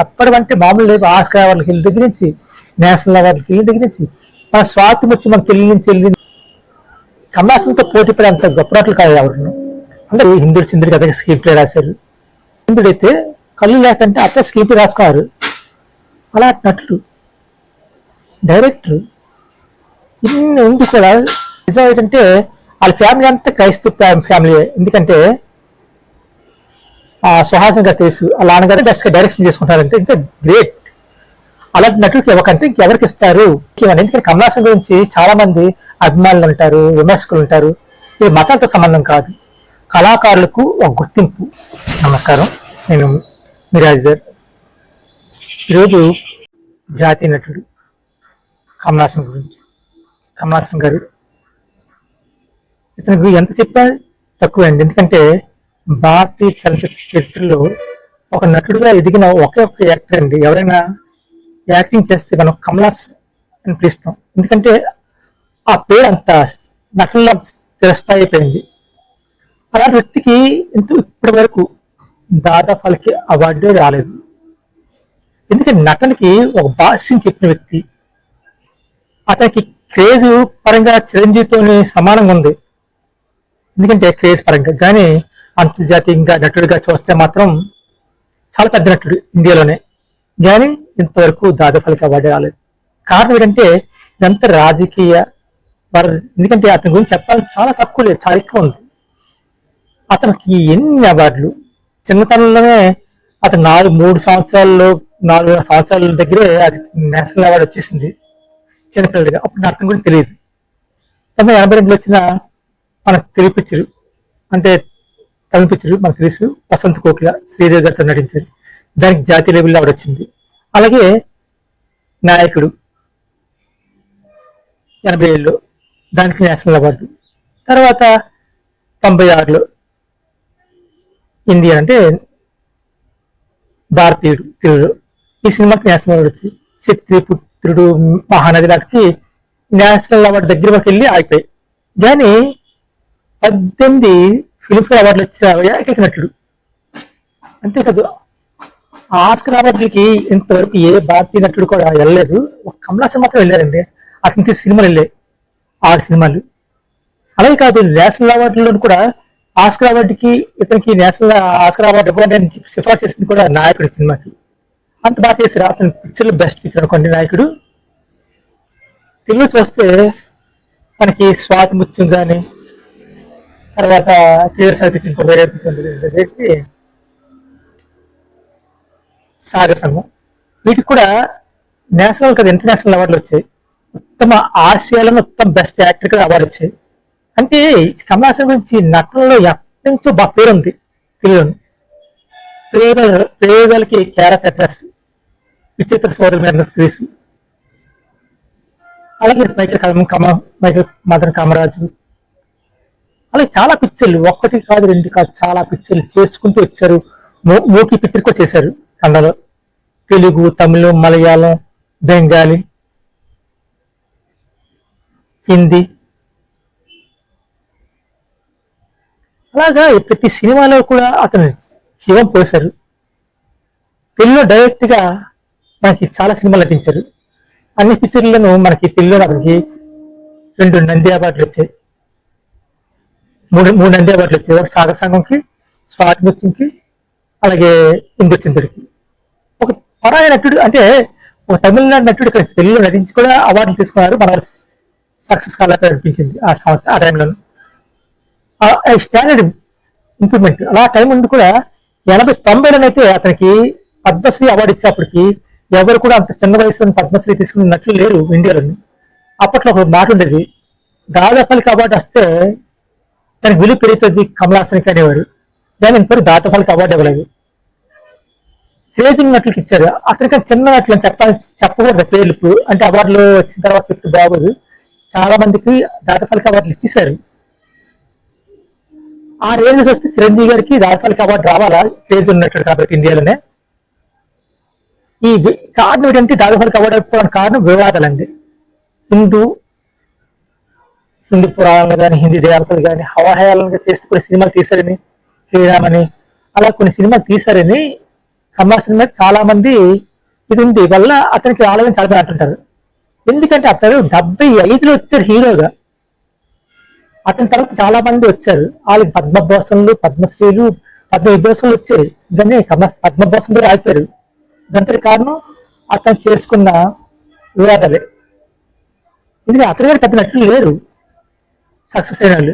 అప్పటి వంటి మామూలు లేదు. ఆస్కార్ అవార్డులకి వెళ్ళి దగ్గర నుంచి, నేషనల్ అవార్డులకి వెళ్ళి దగ్గర నుంచి, మన స్వాతి వచ్చి మన పెళ్లి నుంచి వెళ్ళి కమలాసంతో పోటీ పడే అంత గొప్ప నటులు కాదు ఎవరు. అంటే హిందుడు చిందుడికి అతనికి స్క్రీన్ ప్లే రాశారు. హిందుడైతే కళ్ళు లేకంటే అట్లా స్క్రీన్ ప్లే రాసుకున్నారు. అలా నటులు, డైరెక్టర్ ఇన్ని ఉండి కూడా నిజం ఏంటంటే వాళ్ళ ఫ్యామిలీ అంతా క్రైస్తవ ఫ్యామిలీ. ఎందుకంటే ఆ సుహాసన్ గారు తెలుసు, ఆ నాన్నగారు బెస్ట్ గా డైరెక్షన్ చేసుకుంటారంటే ఇంకా గ్రేట్. అలాంటి నటులకి ఇవ్వకంటే ఇంకెవరికి ఇస్తారు? ఎందుకంటే కమలాసన్ గురించి చాలా మంది అభిమానులు ఉంటారు, విమర్శకులు ఉంటారు. ఇది మతాలతో సంబంధం కాదు, కళాకారులకు ఒక గుర్తింపు. నమస్కారం, నేను మిరాజ్దర్. ఈరోజు జాతీయ నటుడు కమలాసన్ గురించి. కమలాసన్ గారు ఇతనికి ఎంత చెప్పా తక్కువ అండి. ఎందుకంటే భారతీయ చలనచిత్ర చరిత్రలో ఒక నటుడుగా ఎదిగిన ఒకే ఒక్క యాక్టర్ అండి. ఎవరైనా యాక్టింగ్ చేస్తే మనం కమలాస్ అని పిలుస్తాం. ఎందుకంటే ఆ పేరు అంత నటుల్లో స్థిరస్థాయి అయిపోయింది. అలాంటి వ్యక్తికి ఇప్పటి వరకు దాదా ఫాల్కే అవార్డే రాలేదు. ఎందుకంటే నటనకి ఒక భాష్యం చెప్పిన వ్యక్తి. అతనికి క్రేజ్ పరంగా చిరంజీవితోని సమానంగా ఉంది. ఎందుకంటే క్రేజ్ పరంగా కానీ అంతర్జాతీయంగా నటుడిగా చూస్తే మాత్రం చాలా పెద్ద నటుడు ఇండియాలోనే. కానీ ఇంతవరకు దాదా ఫాల్కే అవార్డే రాలేదు. కారణం ఏంటంటే ఇదంతా రాజకీయ. ఎందుకంటే అతని గురించి చెప్పాలని చాలా తక్కువ లేదు, చాలా ఎక్కువ ఉంది. అతనికి ఎన్ని అవార్డులు చిన్నతనంలోనే అతను 4 సంవత్సరాల దగ్గరే నేషనల్ అవార్డు వచ్చేసింది చిన్నపిల్లడిగా. అప్పుడు అతని గురించి తెలియదు. 1982లో వచ్చిన మనకు తెలుగు పిక్చర్ అంటే తమిళ పిక్చర్ మనకు తెలుసు, వసంత కోకిల, శ్రీదేవి గారితో నటించారు. దానికి జాతీయ లెవెల్లో అవార్డు వచ్చింది. అలాగే నాయకుడు 87లో దానికి నేషనల్ అవార్డు. తర్వాత 96లో ఇండియన్ అంటే భారతీయుడు తెలుగులో ఈ సినిమాకి నేషనల్ అవార్డు వచ్చి శత్రిపుత్రుడు, మహానది నాటికి నేషనల్ అవార్డు దగ్గర వరకు వెళ్ళి ఆగిపోయాయి. కానీ 18 ఫిల్మ్ఫేర్ అవార్డులు వచ్చిన ఏకైక నటుడు. అంతేకాదు ఆస్కార్ అవార్డులకి ఇంతవరకు ఏ భారతీయ నటుడు కూడా వెళ్ళలేదు. ఒక కమలాసన్ మాత్రం వెళ్ళారండి. అతనికి సినిమాలు వెళ్ళాయి, 6 సినిమాలు. అలాగే కాదు, నేషనల్ అవార్డులో కూడా ఆస్కార్ అవార్డుకి ఇతనికి నేషనల్ ఆస్కార్ అవార్డు ఇవ్వడానికి సిఫార్సు చేసింది కూడా నాయకుడు సినిమాకి. అంత బాగా చేశారు. అతని పిక్చర్లో బెస్ట్ పిక్చర్ అనుకోండి నాయకుడు. తెలుగు చూస్తే మనకి స్వాతి ముత్యం కానీ, తర్వాత సాగర్ సంఘం, వీటికి కూడా నేషనల్ కదా ఇంటర్నేషనల్ అవార్డులు వచ్చాయి. ఉత్తమ ఆసియాలో ఉత్తమ బెస్ట్ యాక్టర్ గా అవార్డు వచ్చాయి. అంటే కమలాసన్ గురించి నటనలో ఎప్పటి నుంచో బాగా పేరుంది తెలుగులో. ప్రయోగాలకి క్యారెక్టర్స్, విచిత్ర సోదరు మీద శ్రీసు, అలాగే మైకల్ మదన్ కామరాజు, అలాగే చాలా పిక్చర్లు, 1 కాదు 2 కాదు చాలా పిక్చర్లు చేసుకుంటూ వచ్చారు. మూకీ పిక్చర్ కూడా చేశారు కన్నడలో, తెలుగు, తమిళం, మలయాళం, బెంగాలీ, హిందీ. అలాగా ప్రతి సినిమాలో కూడా అతను జీవం పోశారు. తెలుగులో డైరెక్ట్ గా మనకి చాలా సినిమాలు నటించారు. అన్ని పిక్చర్లను మనకి తెలుగులో అతనికి 2 నంది అవార్డులు వచ్చాయి, 3 నంది అవార్డులు వచ్చాయి. ఒకటి సాగర్ సంఘంకి, స్వాతి ముత్యంకి, అలాగే ఇందు చిందుడికి. ఒక పరాయ నటుడు అంటే ఒక తమిళనాడు నటుడు ఇక్కడ తెలుగులో నటించి కూడా అవార్డులు తీసుకున్నారు. మన సక్సెస్ కాలేక అనిపించింది ఆ టైంలో. స్టాండర్డ్ ఇంప్రూవ్మెంట్ అలా టైం ఉండి కూడా 80-90లోనైతే అతనికి పద్మశ్రీ అవార్డు ఇచ్చేప్పటికి ఎవరు కూడా అంత చిన్న వయసులో పద్మశ్రీ తీసుకున్న నటులు లేరు ఇండియాలోని. అప్పట్లో ఒక మాట ఉండేది, దాదా ఫాల్కే అవార్డు వస్తే దానికి విలువ పెరుగుతుంది కమలాసన్కి అనేవారు. కానీ ఇంతవరకు దాదా ఫాల్కే అవార్డు ఇవ్వలేదు. క్రేజ్ నటులకి ఇచ్చారు. అతనికి చిన్న నటులు చెప్పకూడదు పేర్లు, అంటే అవార్డులు వచ్చిన తర్వాత చెప్తూ బాగోదు. చాలా మందికి దాదా ఫాల్కే అవార్డులు ఇచ్చేశారు. ఆ రేంజ్ వస్తే చిరంజీవి గారికి దాదా ఫాల్కే అవార్డు రావాలా, క్రేజ్ ఉన్నట్టు కాబట్టి ఇండియాలోనే. ఈ కారణం ఏంటంటే దాదా ఫాల్కే అవార్డు అయిపోవడానికి కారణం వివాదాలండి. హిందూ పురాణాలు కానీ, హిందీ దేవతలు కానీ హవాహయాలను చేస్తూ కొన్ని సినిమాలు తీశారని, శ్రీరామని అలా కొన్ని సినిమాలు తీశారని కమల్ హాసన్ మీద చాలా మంది ఇది ఉంది వల్ల అతనికి రాలేదని చాలా మంది అంటుంటారు. ఎందుకంటే అతను 75లో వచ్చారు హీరోగా. అతని తర్వాత చాలా మంది వచ్చారు, వాళ్ళకి పద్మభూషణ్లు, పద్మశ్రీలు, పద్మవిభూషణ్లు వచ్చాయి, దాన్ని పద్మభూషణ్ కూడా ఆగిపోయారు. దానికి కారణం అతను చేసుకున్న వివాదాలే. ఎందుకంటే అతని గారు పెద్ద నటులు లేరు సక్సెస్ అయిన వాళ్ళు.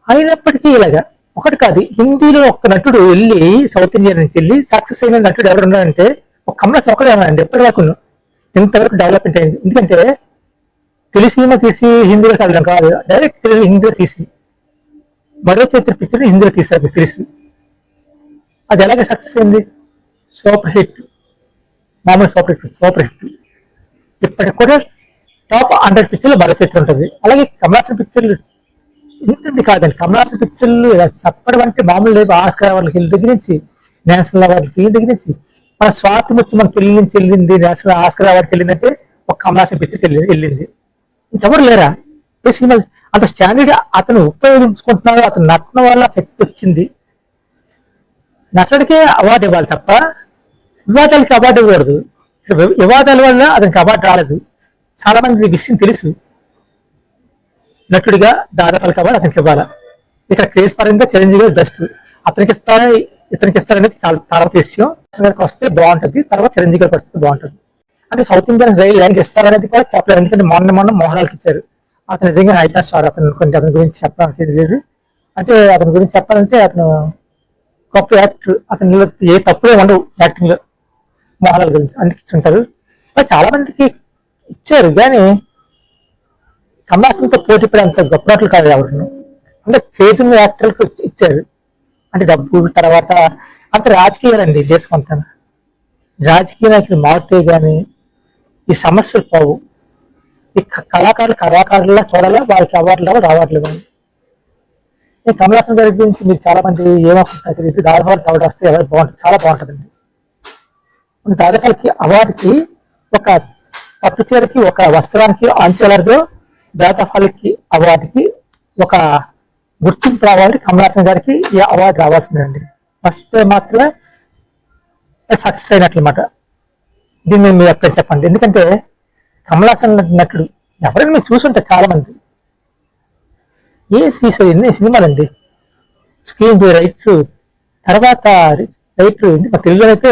అయినప్పటికీ ఇలాగా ఒకటి కాదు, హిందీలో ఒక నటుడు వెళ్ళి సౌత్ ఇండియా నుంచి వెళ్ళి సక్సెస్ అయిన నటుడు ఎవరు ఉన్నారంటే ఒక కమల్ హాసన్ ఒకడే ఉన్నారండి. ఎప్పటివరకు ఇంతవరకు డెవలప్మెంట్ అయింది. ఎందుకంటే తెలుగు సినిమా తీసి హిందీలో చదవడం కాదు, డైరెక్ట్ తెలుగు హిందీలో తీసి మరో చరిత్ర పిక్చర్ హిందీలో తీశారు మీకు తెలుసు. అది ఎలాగే సక్సెస్ అయింది, సూపర్ హిట్, మామూలు సూపర్ హిట్. ఇప్పటికి కూడా టాప్ 100 పిక్చర్లు మరో చరిత్ర ఉంటుంది. అలాగే కమల్ హాసన్ పిక్చర్లు ఇంటుంది కాదండి, కమల్ హాసన్ పిక్చర్లు చెప్పడం అంటే మామూలు లేదు. ఆస్కార్ అవార్డులకి దగ్గర నుంచి, నేషనల్ అవార్డులకి దగ్గర నుంచి, మన స్వాతి ముచ్చి మన పెళ్లి నుంచి వెళ్ళింది, నేషనల్ ఆస్కార్ అవార్డుకి వెళ్ళిందంటే ఒక కమల్ హాసన్ పిక్చర్కి వెళ్ళింది. ఇంకెవరు లేరా ఏ సినిమా అంత స్టాండర్డ్ అతను ఉపయోగించుకుంటున్నాడు. అతను నటన వల్ల శక్తి వచ్చింది. నటుడికే అవార్డు ఇవ్వాలి తప్ప వివాదాలకి అవార్డు ఇవ్వకూడదు. వివాదాల వల్ల అతనికి అవార్డు రాలేదు. చాలా మంది విషయం తెలుసు. నటుడిగా దాదాపు అవార్డు అతనికి ఇవ్వాలా. ఇక్కడ క్రేజ్ పరంగా చిరంజీవి బెస్ట్, అతనికి ఇస్తారా ఇతనికి ఇస్తారనేది చాలా తర్వాత విషయం. గారికి వస్తే బాగుంటుంది, తర్వాత చిరంజీవి గారికి వస్తే బాగుంటుంది. అంటే సౌత్ ఇండియన్ ర్యాంక్ ఇస్తారనేది కూడా చెప్పలేదు. ఎందుకంటే మొన్న మోహన్లాల్కి ఇచ్చారు. అతను నిజంగా హైటా స్టార్. అతని గురించి చెప్పడానికి లేదు. అంటే అతని గురించి చెప్పాలంటే అతను గొప్ప యాక్టర్. అతనిలో ఏ తప్పులే ఉండవు యాక్టింగ్ లో. మోహన్లాల్ గురించి అందుకే ఉంటారు. చాలా మందికి ఇచ్చారు కానీ కమల్ హాసన్తో పోటీ పడే అంత గొప్ప నటులు కాదు ఎవరు. అంటే క్రేజ్ ఉన్న యాక్టర్లకు ఇచ్చారు. అంటే డబ్బు తర్వాత అంత రాజకీయాలండి దేశం అంతా. రాజకీయ నాయకులు మారితే కానీ ఈ సమస్యలు పోవు. ఈ కళాకారులా చూడాలా, వాళ్ళకి అవార్డులు రావట్లేదు. ఈ కమల్ హాసన్ గారి గురించి మీరు చాలా మంది ఏమనుకుంటున్నారు తెలియదు. దాదాపు అవార్డు వస్తే ఎవరు బాగుంటుంది, చాలా బాగుంటుందండి. దాదాపుకి అవార్డుకి ఒక పట్టు చీరకి, ఒక వస్త్రానికి ఆంచలర్దో దాదాపుకి అవార్డుకి ఒక గుర్తింపు రావాలి. కమల్ హాసన్ గారికి ఈ అవార్డు రావాల్సిందండి. వస్తే మాత్రమే సక్సెస్ అయినట్లన్నమాట. దీన్ని మీరు ఎక్కడ చెప్పండి. ఎందుకంటే కమల్ హాసన్ నటుడు ఎవరైనా మీరు చూసుంటారు చాలా మంది. ఎన్ని సినిమాలండి, స్క్రీన్ ప్లే రైట్లు, తర్వాత రైట్లు. మా తెలుగులో అయితే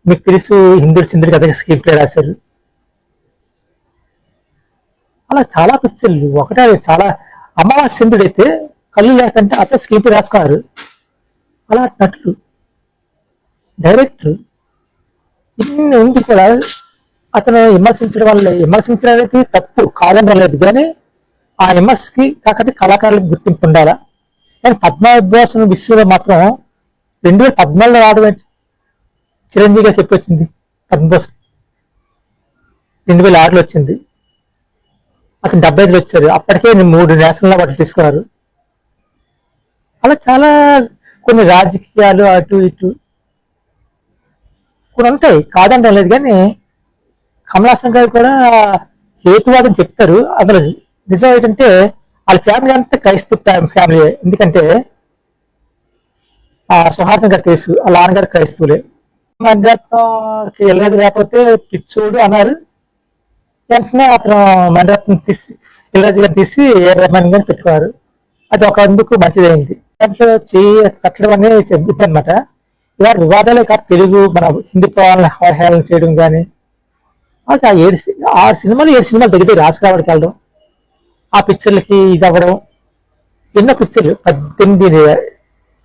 మీకు తెలుసు, హిందూడు చిందుడు కదా స్క్రీన్ ప్లే రాశారు. అలా చాలా పిక్చర్లు ఒకటే. చాలా అమావాస్య చంద్రుడు అయితే కళ్ళు లేకంటే అతను స్క్రీన్ ప్లే రాసుకున్నారు. అలా నటులు, డైరెక్టర్ ఇన్ని ఉంది కూడా అతను విమర్శించడం వల్ల, విమర్శించడం అనేది తప్పు కాదని లేదు కానీ ఆ విమర్శకి కాకపోతే కళాకారులకు గుర్తింపు ఉండాలా. కానీ పద్మవిభూషణ విషయంలో మాత్రం 2014లో రావడం చిరంజీవి గారికి ఎప్పుడు వచ్చింది పద్మభూషణ్? 2006లో వచ్చింది. అతను 75లో వచ్చారు. అప్పటికే 3 నేషనల్ అవార్డులు తీసుకున్నారు. అలా చాలా కొన్ని రాజకీయాలు అటు ఇటు కొన్ని ఉంటాయి, కాదంటే లేదు. కానీ కమల్ హాసన్ గారు కూడా హేతువాదం చెప్తారు. అందులో నిజం ఏంటంటే వాళ్ళ ఫ్యామిలీ అంతా క్రైస్తవ ఫ్యామిలీ. ఎందుకంటే ఆ సుహాసన్ గారు తెలుసు, వాళ్ళ నాన్నగారు క్రైస్తవులే. మండపంకి వెళ్ళేది లేకపోతే పిచ్చోడు అన్నారు. వెంటనే అతను మండపం తీసి ఇల్రాజు గారు తీసి రెహమాన్ గారిని పెట్టుకున్నారు. అది ఒక అందుకు మంచిదైంది. దాంట్లో కట్టడం అనేది చెబుద్ది అనమాట. ఇలా వివాదాలే కాదు, తెలుగు మన హిందీ పదాలను అవహేళన చేయడం కానీ, ఆ 6 సినిమాలు దగ్గర రాసుకురావడానికి వెళ్ళడం, ఆ పిక్చర్లకి ఇది అవ్వడం. ఎన్నో పిక్చర్లు 18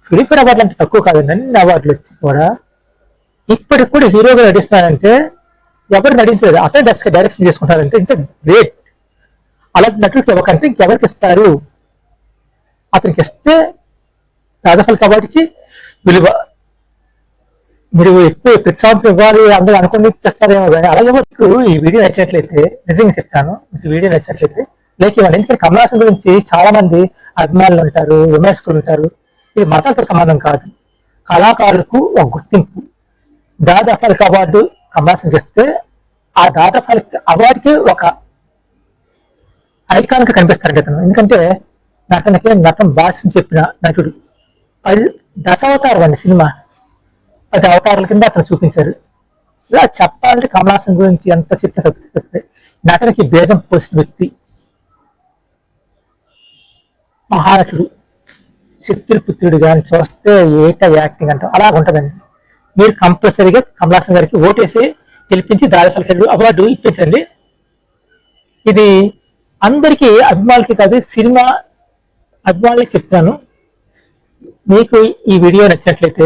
ఫిలింఫేర్ అవార్డులు అంటే తక్కువ కాదండి. అన్ని అవార్డులు వచ్చి కూడా ఇప్పటికి కూడా హీరోగా నటిస్తున్నారంటే ఎవరు నటించలేదు, అతనే డైరెక్షన్ చేసుకుంటారంటే ఇంకా గ్రేట్. అలాంటి నటులకి ఇవ్వకంటే ఇంకెవరికి ఇస్తారు? అతనికి ఇస్తే దాదాపు కాబట్టి విలువ. మీరు ఎక్కువ ప్రతి సంవత్సరం ఇవ్వాలి అందరూ అనుకుని చేస్తారేమో కానీ అలాగే మీకు ఈ వీడియో నచ్చినట్లయితే, నిజంగా చెప్తాను, మీకు వీడియో నచ్చినట్లయితే లైక్ ఇవ్వండి. ఎందుకంటే కమల్ హాసన్ గురించి చాలా మంది అభిమానులు ఉంటారు, విమర్శకులు ఉంటారు. ఇది మతాలతో సంబంధం కాదు, కళాకారులకు ఒక గుర్తింపు. దాదాపు అవార్డు కమల్ హాసన్కి ఇస్తే ఆ దాదాపు అవార్డుకి ఒక ఐకాన్ గా కనిపిస్తారు అతను. ఎందుకంటే నటన భాష్యం చెప్పిన నటుడు. 10 దశావతారం అండి సినిమా. 10 అవతారాల కింద అతను చూపించారు. ఇలా చెప్పాలంటే కమల్ హాసన్ గురించి ఎంత చెప్పిన తక్కువే. నటనకి బేజం పోసిన వ్యక్తి, మహానటుడు, శక్తుల పుత్రుడు కానీ చూస్తే ఏట యాక్టింగ్ అంటాం అలా ఉంటుందండి. మీరు కంపల్సరీగా కమల్ హాసన్ గారికి ఓటేసి గెలిపించి దాదాపు అవార్డు ఇప్పించండి. ఇది అందరికీ అభిమానులకి కాదు, సినిమా అభిమానులకి చెప్తాను. మీకు ఈ వీడియో నచ్చినట్లయితే